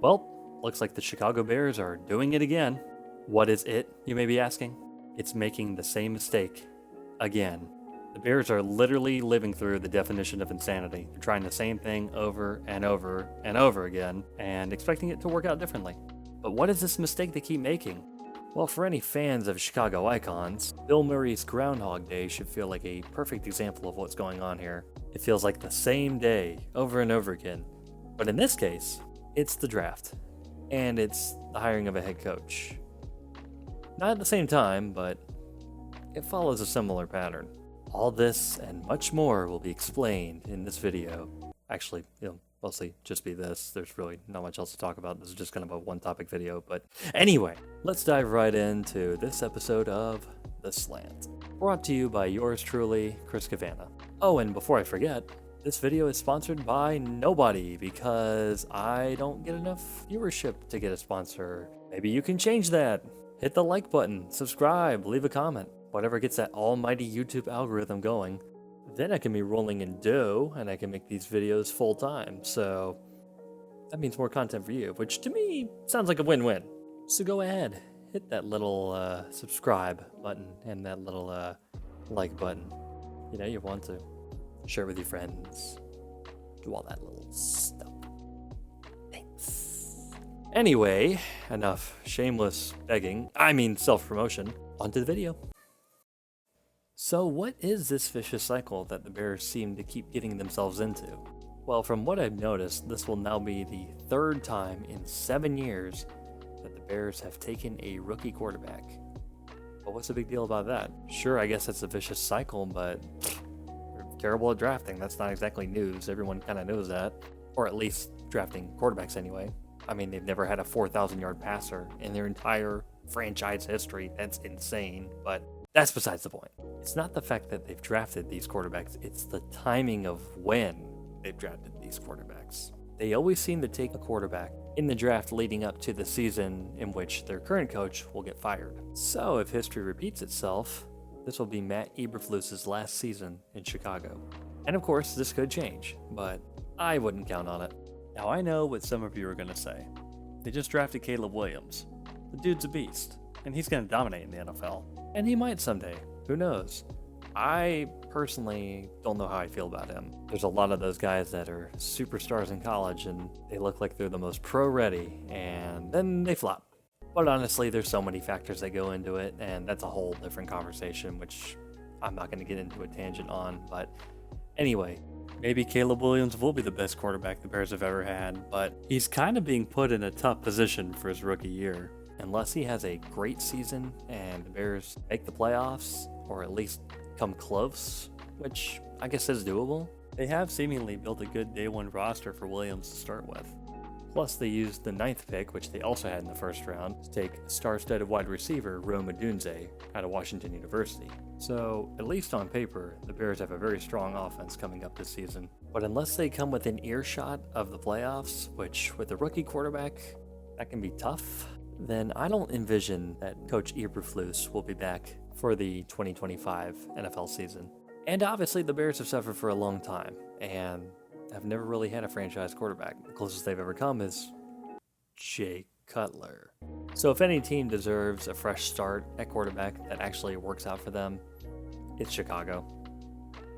Well, looks like the Chicago Bears are doing it again. What is it, you may be asking? It's making the same mistake again. The Bears are literally living through the definition of insanity. They're trying the same thing over and over and over again and expecting it to work out differently. But what is this mistake they keep making? Well, for any fans of Chicago icons, Bill Murray's Groundhog Day should feel like a perfect example of what's going on here. It feels like the same day over and over again. But in this case, it's the draft. And it's the hiring of a head coach. Not at the same time, but it follows a similar pattern. All this and much more will be explained in this video. Actually, mostly just be this. There's really not much else to talk about. This is just kind of a one-topic video. But anyway, let's dive right into this episode of The Slant. Brought to you by yours truly, Chris Cavanna. Oh, and before I forget, this video is sponsored by nobody because I don't get enough viewership to get a sponsor. Maybe you can change that. Hit the like button, subscribe, leave a comment. Whatever gets that almighty YouTube algorithm going. Then I can be rolling in dough and I can make these videos full time. So that means more content for you, which to me sounds like a win-win. So go ahead, hit that little subscribe button and that little like button. You know, you want to share it with your friends, do all that little stuff. Thanks. Anyway, enough shameless begging, self-promotion. Onto the video. So what is this vicious cycle that the Bears seem to keep getting themselves into? Well, from what I've noticed, this will now be the third time in 7 years that the Bears have taken a rookie quarterback. But what's the big deal about that? Sure, I guess it's a vicious cycle, but they're terrible at drafting. That's not exactly news. Everyone kind of knows that. Or at least drafting quarterbacks anyway. I mean, they've never had a 4,000-yard passer in their entire franchise history. That's insane, but that's besides the point. It's not the fact that they've drafted these quarterbacks, it's the timing of when they've drafted these quarterbacks. They always seem to take a quarterback in the draft leading up to the season in which their current coach will get fired. So if history repeats itself, this will be Matt Eberflus's last season in Chicago. And of course, this could change, but I wouldn't count on it. Now I know what some of you are going to say. They just drafted Caleb Williams. The dude's a beast, and he's going to dominate in the NFL. And he might someday. Who knows? I personally don't know how I feel about him. There's a lot of those guys that are superstars in college and they look like they're the most pro-ready and then they flop. But honestly, there's so many factors that go into it and that's a whole different conversation, which I'm not going to get into a tangent on. But anyway, maybe Caleb Williams will be the best quarterback the Bears have ever had, but he's kind of being put in a tough position for his rookie year. Unless he has a great season and the Bears make the playoffs, or at least come close, which I guess is doable, they have seemingly built a good day one roster for Williams to start with. Plus they used the 9th pick, which they also had in the first round, to take star-studded wide receiver Rome Odunze out of Washington University. So, at least on paper, the Bears have a very strong offense coming up this season. But unless they come within earshot of the playoffs, which with a rookie quarterback, that can be tough, then I don't envision that Coach Eberflus will be back for the 2025 NFL season. And obviously the Bears have suffered for a long time and have never really had a franchise quarterback. The closest they've ever come is Jay Cutler. So if any team deserves a fresh start at quarterback that actually works out for them, it's Chicago.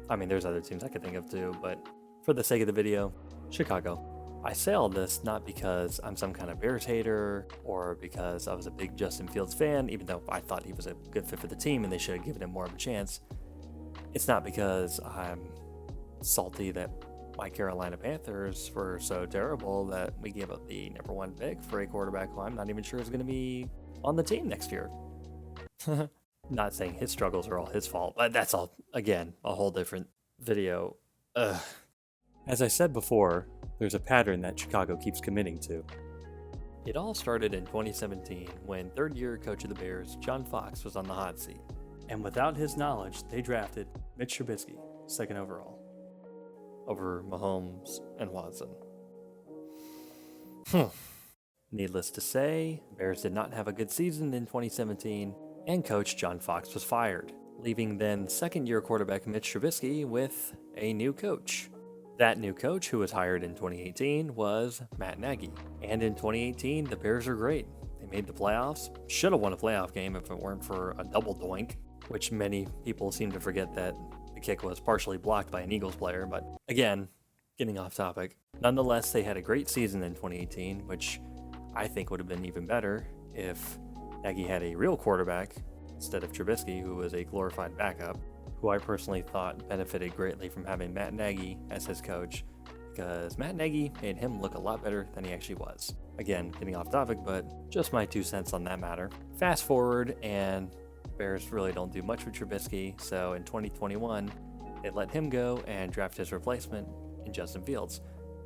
I mean, there's other teams I could think of too, but for the sake of the video, Chicago. I say all this not because I'm some kind of Bears hater or because I was a big Justin Fields fan, even though I thought he was a good fit for the team and they should have given him more of a chance. It's not because I'm salty that my Carolina Panthers were so terrible that we gave up the number 1 pick for a quarterback who I'm not even sure is going to be on the team next year. Not saying his struggles are all his fault, but that's all, again, a whole different video. As I said before, there's a pattern that Chicago keeps committing to. It all started in 2017 when third-year coach of the Bears, John Fox, was on the hot seat. And without his knowledge, they drafted Mitch Trubisky, 2nd overall, over Mahomes and Watson. Needless to say, the Bears did not have a good season in 2017, and coach John Fox was fired, leaving then second-year quarterback Mitch Trubisky with a new coach. That new coach who was hired in 2018 was Matt Nagy. And in 2018, the Bears are great. They made the playoffs, should have won a playoff game if it weren't for a double doink, which many people seem to forget that the kick was partially blocked by an Eagles player, but again, getting off topic. Nonetheless, they had a great season in 2018, which I think would have been even better if Nagy had a real quarterback instead of Trubisky, who was a glorified backup, who I personally thought benefited greatly from having Matt Nagy as his coach, because Matt Nagy made him look a lot better than he actually was. Again, getting off topic, but just my 2 cents on that matter. Fast forward, and Bears really don't do much with Trubisky, so in 2021, they let him go and draft his replacement in Justin Fields,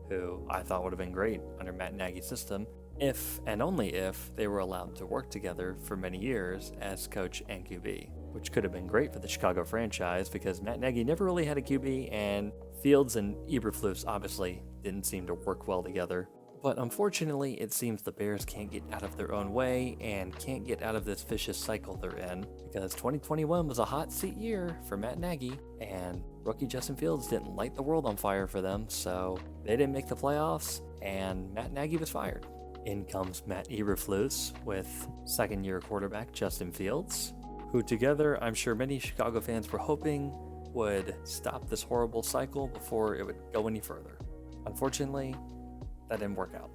who I thought would have been great under Matt Nagy's system, if and only if they were allowed to work together for many years as coach and QB, which could have been great for the Chicago franchise because Matt Nagy never really had a QB, and Fields and Eberflus obviously didn't seem to work well together. But unfortunately, it seems the Bears can't get out of their own way and can't get out of this vicious cycle they're in, because 2021 was a hot seat year for Matt Nagy, and rookie Justin Fields didn't light the world on fire for them, so they didn't make the playoffs, and Matt Nagy was fired. In comes Matt Eberflus with second-year quarterback Justin Fields, who together I'm sure many Chicago fans were hoping would stop this horrible cycle before it would go any further. Unfortunately, that didn't work out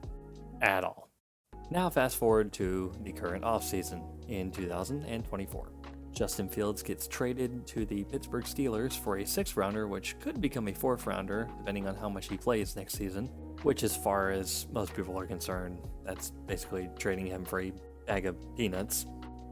at all. Now fast forward to the current offseason in 2024. Justin Fields gets traded to the Pittsburgh Steelers for a 6th rounder, which could become a 4th rounder depending on how much he plays next season, which as far as most people are concerned, that's basically trading him for a bag of peanuts.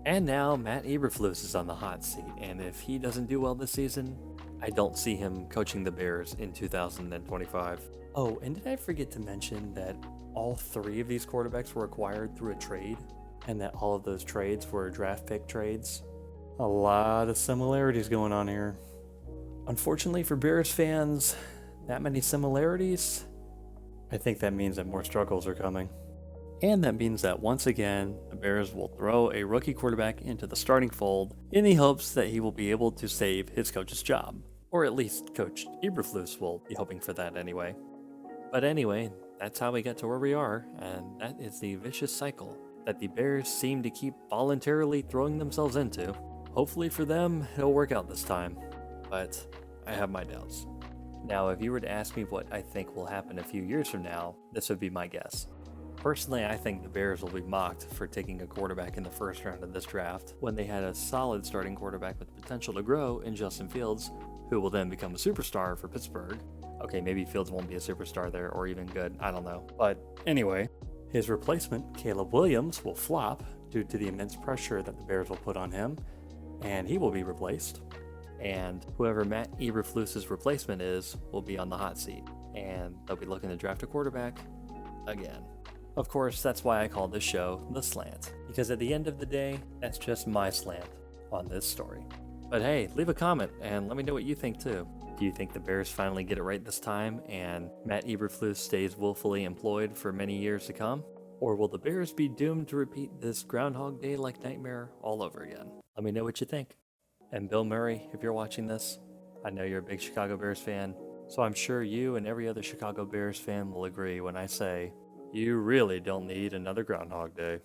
And now Matt Eberflus is on the hot seat, and if he doesn't do well this season, I don't see him coaching the Bears in 2025. Oh, and did I forget to mention that all 3 of these quarterbacks were acquired through a trade, and that all of those trades were draft pick trades? A lot of similarities going on here. Unfortunately for Bears fans, that many similarities, I think that means that more struggles are coming. And that means that once again, the Bears will throw a rookie quarterback into the starting fold in the hopes that he will be able to save his coach's job. Or at least Coach Eberflus will be hoping for that anyway. But anyway, that's how we got to where we are, and that is the vicious cycle that the Bears seem to keep voluntarily throwing themselves into. Hopefully for them, it'll work out this time, but I have my doubts. Now, if you were to ask me what I think will happen a few years from now, this would be my guess. Personally, I think the Bears will be mocked for taking a quarterback in the first round of this draft when they had a solid starting quarterback with potential to grow in Justin Fields, who will then become a superstar for Pittsburgh. Okay, maybe Fields won't be a superstar there or even good, I don't know. But anyway, his replacement, Caleb Williams, will flop due to the immense pressure that the Bears will put on him, and he will be replaced. And whoever Matt Eberflus's replacement is will be on the hot seat, and they'll be looking to draft a quarterback again. Of course, that's why I call this show The Slant, because at the end of the day, that's just my slant on this story. But hey, leave a comment and let me know what you think too. Do you think the Bears finally get it right this time and Matt Eberflus stays willfully employed for many years to come? Or will the Bears be doomed to repeat this Groundhog Day-like nightmare all over again? Let me know what you think. And Bill Murray, if you're watching this, I know you're a big Chicago Bears fan, so I'm sure you and every other Chicago Bears fan will agree when I say, you really don't need another Groundhog Day.